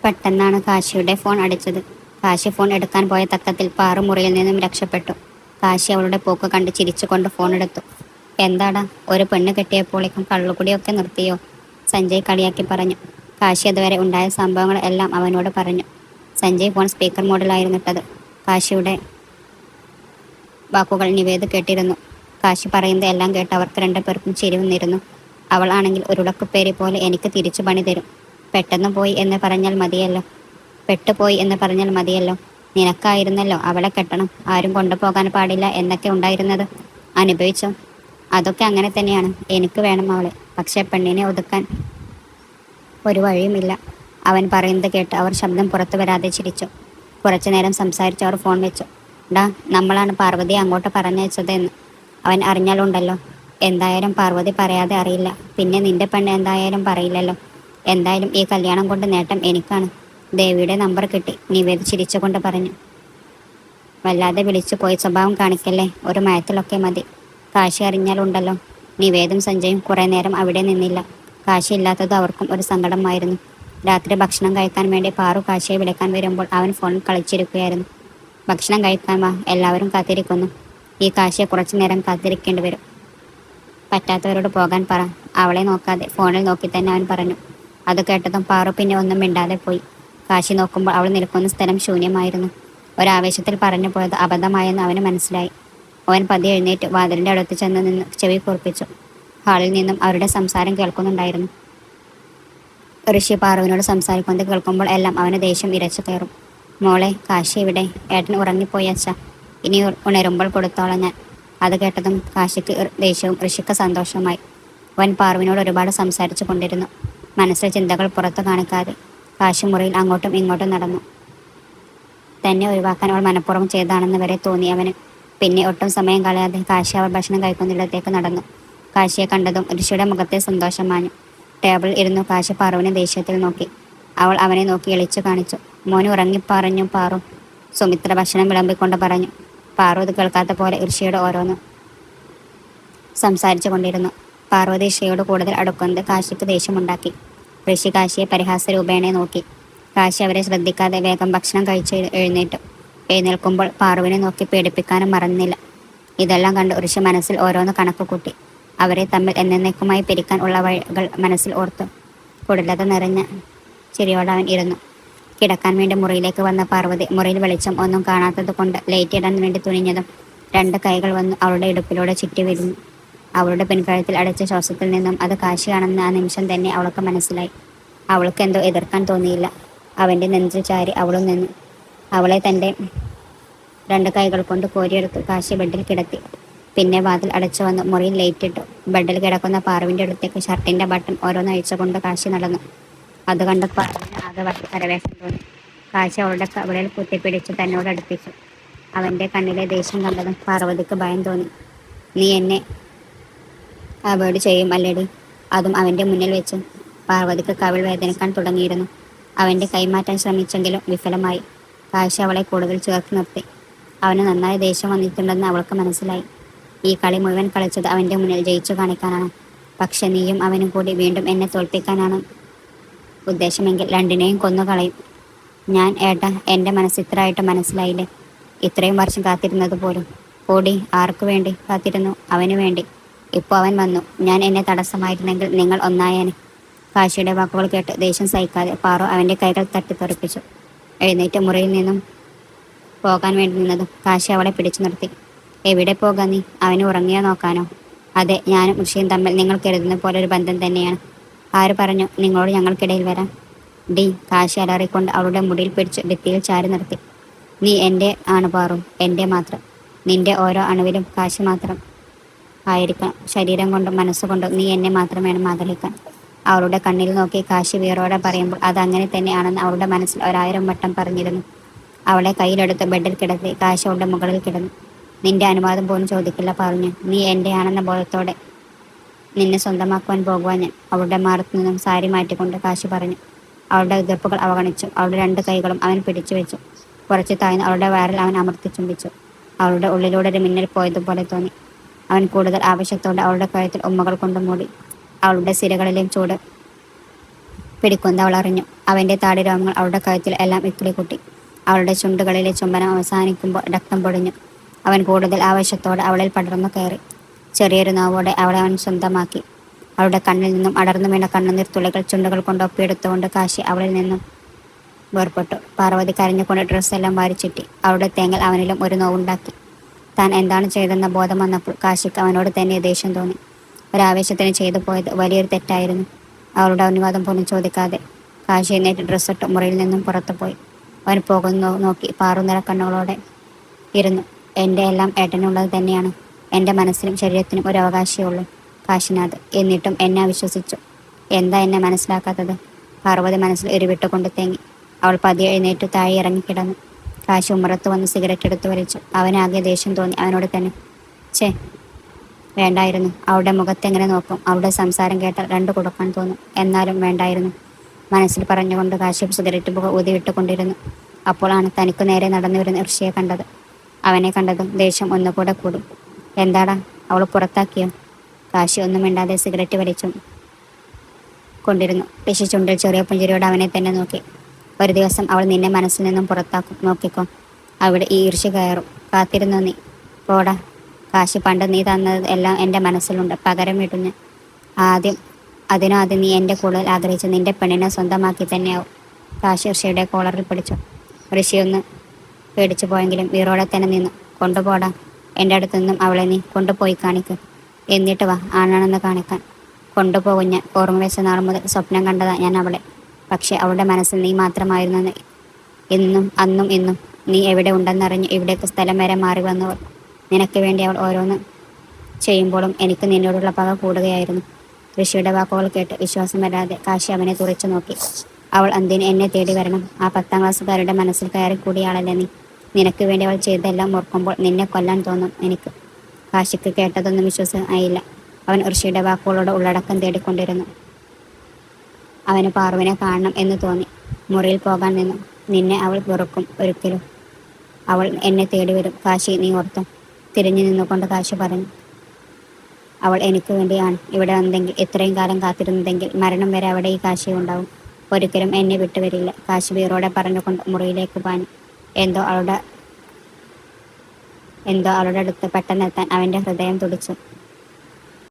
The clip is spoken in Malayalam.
പെട്ടെന്നാണ് കാശിയുടെ ഫോൺ അടിച്ചത്. കാശി ഫോൺ എടുക്കാൻ പോയ തക്കത്തിൽ പാറു മുറിയിൽ നിന്നും രക്ഷപ്പെട്ടു. കാശി അവളുടെ പോക്ക് കണ്ട് ചിരിച്ചുകൊണ്ട് ഫോൺ എടുത്തു. എന്താടാ, ഒരു പെണ്ണ് കെട്ടിയപ്പോഴേക്കും കള്ളുകുടിയൊക്കെ നിർത്തിയോ? സഞ്ജയ് കളിയാക്കി പറഞ്ഞു. കാശി അതുവരെ ഉണ്ടായ സംഭവങ്ങൾ എല്ലാം അവനോട് പറഞ്ഞു. സഞ്ജയ് ഫോൺ സ്പീക്കർ മോഡിലായിരുന്നിട്ടത്. കാശിയുടെ വാക്കുകൾ നിവേദ് കേട്ടിരുന്നു. കാശി പറയുന്നത് എല്ലാം കേട്ട് അവർക്ക് രണ്ടുപേർക്കും ചിരി വന്നിരുന്നു. അവൾ ആണെങ്കിൽ ഒരുടക്കുപ്പേരി പോലെ എനിക്ക് തിരിച്ചു പണി തരും. പെട്ടെന്ന് പോയി എന്ന് പറഞ്ഞാൽ മതിയല്ലോ. പെട്ടുപോയി എന്ന് പറഞ്ഞാൽ മതിയല്ലോ. നിനക്കായിരുന്നല്ലോ അവളെ കെട്ടണം, ആരും കൊണ്ടുപോകാൻ പാടില്ല എന്നൊക്കെ ഉണ്ടായിരുന്നത്. അനുഭവിച്ചോ? അതൊക്കെ അങ്ങനെ തന്നെയാണ്. എനിക്ക് വേണം അവളെ. പക്ഷെ പെണ്ണിനെ ഒതുക്കാൻ ഒരു വഴിയുമില്ല. അവൻ പറയുന്നത് കേട്ട് അവർ ശബ്ദം പുറത്തു വരാതെ ചിരിച്ചു. കുറച്ചു നേരം സംസാരിച്ച് അവർ ഫോൺ വെച്ചു. ഡാ, നമ്മളാണ് പാർവതിയെ അങ്ങോട്ട് പറഞ്ഞയച്ചത് എന്ന് അവൻ അറിഞ്ഞാലുണ്ടല്ലോ. എന്തായാലും പാർവതി പറയാതെ അറിയില്ല. പിന്നെ നിന്റെ പെണ്ണ് എന്തായാലും പറയില്ലല്ലോ. എന്തായാലും ഈ കല്യാണം കൊണ്ട് നേട്ടം എനിക്കാണ്. ദേവിയുടെ നമ്പർ കിട്ടി, നിവേദ് ചിരിച്ചുകൊണ്ട് പറഞ്ഞു. വല്ലാതെ വിളിച്ചു പോയി സ്വഭാവം കാണിക്കല്ലേ, ഒരു മയത്തിലൊക്കെ മതി. കാശി അറിഞ്ഞാലുണ്ടല്ലോ. നിവേദും സഞ്ജയും കുറേ നേരം അവിടെ നിന്നില്ല. കാശി ഇല്ലാത്തത് അവർക്കും ഒരു സങ്കടമായിരുന്നു. രാത്രി ഭക്ഷണം കഴിക്കാൻ വേണ്ടി പാറു കാശിയെ വിളിക്കാൻ വരുമ്പോൾ അവൻ ഫോണിൽ കളിച്ചിരിക്കുകയായിരുന്നു. ഭക്ഷണം കഴിക്കാൻ വാ, എല്ലാവരും കാത്തിരിക്കുന്നു. ഈ കാശിയെ കുറച്ചു നേരം കാത്തിരിക്കേണ്ടി വരും. പറ്റാത്തവരോട് പോകാൻ പറ. അവളെ നോക്കാതെ ഫോണിൽ നോക്കി തന്നെ അവൻ പറഞ്ഞു. അത് കേട്ടതും പാറു പിന്നെ ഒന്നും മിണ്ടാതെ പോയി. കാശി നോക്കുമ്പോൾ അവൾ നിൽക്കുന്ന സ്ഥലം ശൂന്യമായിരുന്നു. ഒരാവേശത്തിൽ പറഞ്ഞു പോയത് അബദ്ധമായെന്ന് അവന് മനസ്സിലായി. അവൻ പതിയെ എഴുന്നേറ്റ് വാതിലിൻ്റെ അടുത്ത് ചെന്ന് നിന്ന് ചെവി കൂർപ്പിച്ചു. ഹാളിൽ നിന്നും അവരുടെ സംസാരം കേൾക്കുന്നുണ്ടായിരുന്നു. ഋഷി പാറുവിനോട് സംസാരിക്കുന്നത് കേൾക്കുമ്പോൾ എല്ലാം അവന് ദേഷ്യം ഇരച്ചു കയറും. മോളെ, കാശി ഇവിടെ. ഏട്ടൻ ഉറങ്ങിപ്പോയി അച്ഛ. ഇനി ഉണരുമ്പോൾ കൊടുത്തോളാം ഞാൻ. അത് കേട്ടതും കാശിക്ക് ദേഷ്യവും ഋഷിക്ക് സന്തോഷവുമായി. അവൻ പാറുവിനോട് ഒരുപാട് സംസാരിച്ചു കൊണ്ടിരുന്നു. മനസ്സിലെ ചിന്തകൾ പുറത്തു കാണിക്കാതെ കാശി മുറിയിൽ അങ്ങോട്ടും ഇങ്ങോട്ടും നടന്നു. തന്നെ ഒഴിവാക്കാൻ അവൾ മനഃപൂർവ്വം ചെയ്താണെന്ന് വരെ തോന്നി അവന്. പിന്നെ ഒട്ടും സമയം കളയാതെ കാശി അവൾ ഭക്ഷണം കഴിക്കുന്നിടത്തേക്ക് നടന്നു. കാശിയെ കണ്ടതും ഋഷിയുടെ മുഖത്തെ സന്തോഷം മാഞ്ഞു. ടേബിളിൽ ഇരുന്നു കാശി പാറുവിനെ ദേഷ്യത്തിൽ നോക്കി. അവൾ അവനെ നോക്കി എളിച്ചു കാണിച്ചു. മോന് ഉറങ്ങിപ്പറഞ്ഞു പാറു, സുമിത്ര ഭക്ഷണം വിളമ്പിക്കൊണ്ട് പറഞ്ഞു. പാറു ഇത് കേൾക്കാത്ത പോലെ ഋഷിയോട് ഓരോന്ന് സംസാരിച്ചു കൊണ്ടിരുന്നു. പാർവതി ഋഷിയോട് കൂടുതൽ അടുക്കുന്നത് കാശിക്ക് ദേഷ്യമുണ്ടാക്കി. ഋഷി കാശിയെ പരിഹാസ രൂപേണെ നോക്കി. കാശി അവരെ ശ്രദ്ധിക്കാതെ വേഗം ഭക്ഷണം കഴിച്ച് എഴുന്നേൽക്കുമ്പോൾ പാറുവിനെ നോക്കി പേടിപ്പിക്കാനും മറന്നില്ല. ഇതെല്ലാം കണ്ട് ഋഷി മനസ്സിൽ ഓരോന്ന് കണക്ക് കൂട്ടി. അവരെ തമ്മിൽ എന്നേക്കുമായി പിരിക്കാൻ ഉള്ള വഴികൾ മനസ്സിൽ ഓർത്തു. കുടിലത നിറഞ്ഞ ചിരിയോടെ അവൻ ഇരുന്നു. കിടക്കാൻ വേണ്ടി മുറിയിലേക്ക് വന്ന പാർവതി മുറിയിൽ വെളിച്ചം ഒന്നും കാണാത്തത് കൊണ്ട് ലൈറ്റ് ഇടാൻ വേണ്ടി തുനിഞ്ഞതും രണ്ട് കൈകൾ വന്ന് അവളുടെ ഇടുപ്പിലൂടെ ചുറ്റി വരുന്നു. അവളുടെ പിൻകഴുത്തിൽ അടച്ച ശ്വാസത്തിൽ നിന്നും അത് കാശിയാണെന്ന് ആ നിമിഷം തന്നെ അവൾക്ക് മനസ്സിലായി. അവൾക്ക് എന്തോ എതിർക്കാൻ തോന്നിയില്ല. അവൻ്റെ നെഞ്ചിൽ ചാരി അവളും നിന്നു. അവളെ തൻ്റെ രണ്ട് കൈകൾ കൊണ്ട് കോരിയെടുത്ത് കാശി ബെഡിൽ കിടത്തി. പിന്നെ വാതിൽ അടച്ചു വന്ന് മുറിയിൽ ലൈറ്റിട്ടു. ബെഡിൽ കിടക്കുന്ന പാറുവിൻ്റെ അടുത്തേക്ക് ഷർട്ടിൻ്റെ ബട്ടൺ ഓരോന്ന് അഴിച്ചുകൊണ്ട് കാശി നടന്നു. അത് കണ്ട് പാറുവിന് ആകെ പരവേശം തോന്നി. കാശി അവളുടെ കവിളിൽ കുത്തിപ്പിടിച്ച് തന്നോട് അടുപ്പിച്ചു. അവൻ്റെ കണ്ണിലെ ദേഷ്യം കണ്ടതും പാർവതിക്ക് ഭയം തോന്നി. നീ എന്നെ അവോയ്ഡ് ചെയ്യും അല്ലേടി, അതും അവൻ്റെ മുന്നിൽ വെച്ച്. പാർവതിക്ക് കവിൾ വേദനിക്കാൻ തുടങ്ങിയിരുന്നു. അവൻ്റെ കൈമാറ്റാൻ ശ്രമിച്ചെങ്കിലും വിഫലമായി. കാശി അവളെ കൂടുതൽ ചേർത്ത് നിർത്തി. അവന് നന്നായി ദേഷ്യം വന്നിട്ടുണ്ടെന്ന് അവൾക്ക് മനസ്സിലായി. ഈ കളി മുഴുവൻ കളിച്ചത് അവൻ്റെ മുന്നിൽ ജയിച്ചു കാണിക്കാനാണ്. പക്ഷെ നീയും അവനും കൂടി വീണ്ടും എന്നെ തോൽപ്പിക്കാനാണ് ഉദ്ദേശമെങ്കിൽ രണ്ടിനെയും കൊന്നുകളയും ഞാൻ. ഏട്ടാ, എൻ്റെ മനസ്സിത്രയായിട്ട് മനസ്സിലായില്ലേ? ഇത്രയും വർഷം കാത്തിരുന്നത് പോലും. കൂടി ആർക്കു വേണ്ടി കാത്തിരുന്നു? അവനു വേണ്ടി. ഇപ്പോൾ അവൻ വന്നു. ഞാൻ എന്നെ തടസ്സമായിരുന്നെങ്കിൽ നിങ്ങൾ ഒന്നായേനെ. കാശിയുടെ വാക്കുകൾ കേട്ട് ദേഷ്യം സഹിക്കാതെ പാറു അവൻ്റെ കൈകൾ തട്ടിത്തെറിപ്പിച്ചു. എഴുന്നേറ്റ് മുറിയിൽ നിന്നും പോകാൻ വേണ്ടി നിന്നതും കാശി അവളെ പിടിച്ചു നിർത്തി. എവിടെ പോകാൻ നീ? അവന് ഉറങ്ങിയോ നോക്കാനോ? അതെ, ഞാനും ഋഷിയും തമ്മിൽ നിങ്ങൾ കരുതുന്ന പോലെ ഒരു ബന്ധം തന്നെയാണ്. ആര് പറഞ്ഞു നിങ്ങളോട് ഞങ്ങൾക്കിടയിൽ വരാൻ? ഡി, കാശി അലറിക്കൊണ്ട് അവളുടെ മുടിയിൽ പിടിച്ച് ഭിത്തിയിൽ ചാരി നിർത്തി. നീ എൻ്റെ ആണ് പാറു, എൻ്റെ മാത്രം. നിന്റെ ഓരോ അണുവിലും കാശി മാത്രം ആയിരിക്കണം. ശരീരം കൊണ്ടും മനസ്സുകൊണ്ടും നീ എന്നെ മാത്രം വേണം ആഗ്രഹിക്കാൻ. അവളുടെ കണ്ണിൽ നോക്കി കാശി വീറോടെ പറയുമ്പോൾ അതങ്ങനെ തന്നെയാണെന്ന് അവളുടെ മനസ്സിൽ 1000 വട്ടം പറഞ്ഞിരുന്നു. അവളെ കയ്യിലെടുത്ത് ബെഡിൽ കിടത്തി കാശി അവളുടെ മുകളിൽ കിടന്നു. നിന്റെ അനുവാദം പോലും ചോദിക്കില്ല പറഞ്ഞു. നീ എൻ്റെ ആണെന്ന ബോധത്തോടെ നിന്നെ സ്വന്തമാക്കുവാൻ പോകുവാൻ ഞാൻ. അവളുടെ മാറത്തു നിന്നും സാരി മാറ്റിക്കൊണ്ട് കാശി പറഞ്ഞു. അവളുടെ എതിർപ്പുകൾ അവഗണിച്ചു. അവളുടെ രണ്ട് കൈകളും അവൻ പിടിച്ചു വെച്ചു. കുറച്ച് താഴ്ന്ന് അവളുടെ വയറിൽ അവൻ അമർത്തി ചുംബിച്ചു. അവളുടെ ഉള്ളിലൂടെ ഒരു മിന്നൽ പോയതുപോലെ തോന്നി. അവൻ കൂടുതൽ ആവശ്യത്തോടെ അവളുടെ കഴുത്തിൽ ഉമ്മകൾ കൊണ്ട് മൂടി. അവളുടെ സിരകളിലെയും ചൂട് പിടിക്കുന്നത് അവൾ അറിഞ്ഞു. അവൻ്റെ താടി രോമങ്ങൾ അവളുടെ കഴുത്തിൽ എല്ലാം ഇക്കിളി കൂട്ടി. അവളുടെ ചുണ്ടുകളിലെ ചുംബനം അവസാനിക്കുമ്പോൾ രക്തം പൊടിഞ്ഞു. അവൻ കൂടുതൽ ആവേശത്തോടെ അവളിൽ പടർന്നു കയറി. ചെറിയൊരു നോവോടെ അവളെ അവൻ സ്വന്തമാക്കി. അവളുടെ കണ്ണിൽ നിന്നും അടർന്നു വീണ കണ്ണുനീർ തുള്ളികൾ ചുണ്ടുകൾ കൊണ്ട് ഒപ്പിയെടുത്തുകൊണ്ട് കാശി അവളിൽ നിന്നും വേർപെട്ടു. പാർവതി കരഞ്ഞുകൊണ്ട് ഡ്രസ്സെല്ലാം വാരിച്ചിട്ടി. അവളുടെ തേങ്ങൽ അവനിലും ഒരു നോവുണ്ടാക്കി. താൻ എന്താണ് ചെയ്തെന്ന ബോധം വന്നപ്പോൾ കാശിക്ക് അവനോട് തന്നെ ദേഷ്യം തോന്നി. ഒരാവേശത്തിന് ചെയ്തു പോയത് വലിയൊരു തെറ്റായിരുന്നു. അവളുടെ അനുവാദം പോലും ചോദിക്കാതെ കാശി എഴുന്നേറ്റ് ഡ്രസ്സിട്ട് മുറിയിൽ നിന്നും പുറത്തു പോയി. അവൻ പോകുന്നു നോക്കി പാറുനിറ കണ്ണുകളോടെ ഇരുന്നു. എൻ്റെ എല്ലാം ഏട്ടനുള്ളത് തന്നെയാണ്. എൻ്റെ മനസ്സിനും ശരീരത്തിനും ഒരു അവകാശമേ ഉള്ളൂ കാശിനാഥ്. എന്നിട്ടും എന്നെ അവിശ്വസിച്ചു. എന്താ എന്നെ മനസ്സിലാക്കാത്തത്? പാർവതി മനസ്സിൽ എരിവിട്ടുകൊണ്ട് തേങ്ങി. അവൾ പതിയെ എഴുന്നേറ്റ് താഴെ ഇറങ്ങിക്കിടന്നു. കാശി ഉമ്മറത്ത് വന്ന് സിഗരറ്റ് എടുത്തു വലിച്ചു. അവനാകെ ദേഷ്യം തോന്നി അവനോട് തന്നെ. ഛേ, വേണ്ടായിരുന്നു. അവളുടെ മുഖത്തെങ്ങനെ നോക്കും? അവളുടെ സംസാരം കേട്ടാൽ രണ്ടു കൊടുക്കാൻ തോന്നും. എന്നാലും വേണ്ടായിരുന്നു മനസ്സിൽ പറഞ്ഞുകൊണ്ട് കാശി സിഗരറ്റ് പുക ഊതിവിട്ടുകൊണ്ടിരുന്നു. അപ്പോഴാണ് തനിക്കു നേരെ നടന്നു വരുന്ന ഋഷിയെ കണ്ടത്. അവനെ കണ്ടതും ദേഷ്യം ഒന്നുകൂടെ കൂടി. എന്താടാ, അവൾ പുറത്താക്കിയോ? കാശി ഒന്നും മിണ്ടാതെ സിഗരറ്റ് വലിച്ചു കൊണ്ടിരുന്നു. ഋഷി ചുണ്ടിൽ ചെറിയ പുഞ്ചിരിയോടെ അവനെ തന്നെ നോക്കി. ഒരു ദിവസം അവൾ നിന്നെ മനസ്സിൽ നിന്നും പുറത്താക്കും, നോക്കിക്കോ. അവിടെ ഈ ഈർഷ്യ കയറും. കാത്തിരുന്നു നീ. പോടാ കാശി, പണ്ട് നീ തന്നത് എല്ലാം എൻ്റെ മനസ്സിലുണ്ട്. പകരം വീട്ടും ഞാൻ. അതിനാദ്യം നീ എൻ്റെ കൂടുതൽ ആഗ്രഹിച്ച് നിന്റെ പെണ്ണിനെ സ്വന്തമാക്കി തന്നെയാവും. കാശി ഋഷിയുടെ കോളറിൽ പിടിച്ചു. ഋഷി ഒന്ന് പേടിച്ചു പോയെങ്കിലും വീറോടെ തന്നെ നിന്നു. കൊണ്ടുപോടാ, എൻ്റെ അടുത്തു നിന്നും അവളെ നീ കൊണ്ടുപോയി കാണിക്ക്. എന്നിട്ട് വാ, ആണാണെന്ന് കാണിക്കാൻ. കൊണ്ടുപോകും ഞാൻ. ഓർമ്മ വെച്ച നാൾ മുതൽ സ്വപ്നം കണ്ടതാ ഞാൻ അവളെ. പക്ഷെ അവളുടെ മനസ്സിൽ നീ മാത്രമായിരുന്നു. ഇന്നും അന്നും ഇന്നും നീ എവിടെ ഉണ്ടെന്നറിഞ്ഞ് ഇവിടേക്ക് സ്ഥലം വരെ മാറി വന്നവൾ. നിനക്ക് വേണ്ടി അവൾ ഓരോന്ന് ചെയ്യുമ്പോഴും എനിക്ക് നിന്നോടുള്ള പക കൂടുകയായിരുന്നു. ഋഷിയുടെ വാക്കുകൾ കേട്ട് വിശ്വാസം വരാതെ കാശി അവനെ തുറച്ചു നോക്കി. അവൾ എന്തിന് എന്നെ തേടി വരണം? ആ 10ാം ക്ലാസ്സുകാരുടെ മനസ്സിൽ കയറി കൂടിയാളല്ലേ നീ. നിനക്ക് വേണ്ടി അവൾ ചെയ്തെല്ലാം ഓർക്കുമ്പോൾ നിന്നെ കൊല്ലാൻ തോന്നും എനിക്ക്. കാശിക്ക് കേട്ടതൊന്നും വിശ്വാസമായില്ല. അവൻ ഋഷിയുടെ വാക്കുകളോട് ഉള്ളടക്കം തേടിക്കൊണ്ടിരുന്നു. അവന് പാർവിനെ കാണണം എന്ന് തോന്നി. മുറിയിൽ പോകാൻ നിന്നു. നിന്നെ അവൾ വെറുക്കും ഒരിക്കലും. അവൾ എന്നെ തേടി വരും കാശി, നീ ഓർത്തോ. തിരിഞ്ഞു നിന്നുകൊണ്ട് കാശി പറഞ്ഞു. അവൾ എനിക്ക് വേണ്ടിയാണ് ഇവിടെ വന്നെങ്കിൽ, ഇത്രയും കാലം കാത്തിരുന്നതെങ്കിൽ മരണം വരെ അവിടെ ഈ കാശി ഉണ്ടാവും. ഒരിക്കലും എന്നെ വിട്ടുവരില്ല. കാശി വീറോടെ പറഞ്ഞുകൊണ്ട് മുറിയിലേക്ക് പാഞ്ഞു. എന്തോ അവളുടെ അടുത്ത് പെട്ടെന്നെത്താൻ അവൻ്റെ ഹൃദയം തുടിച്ചു.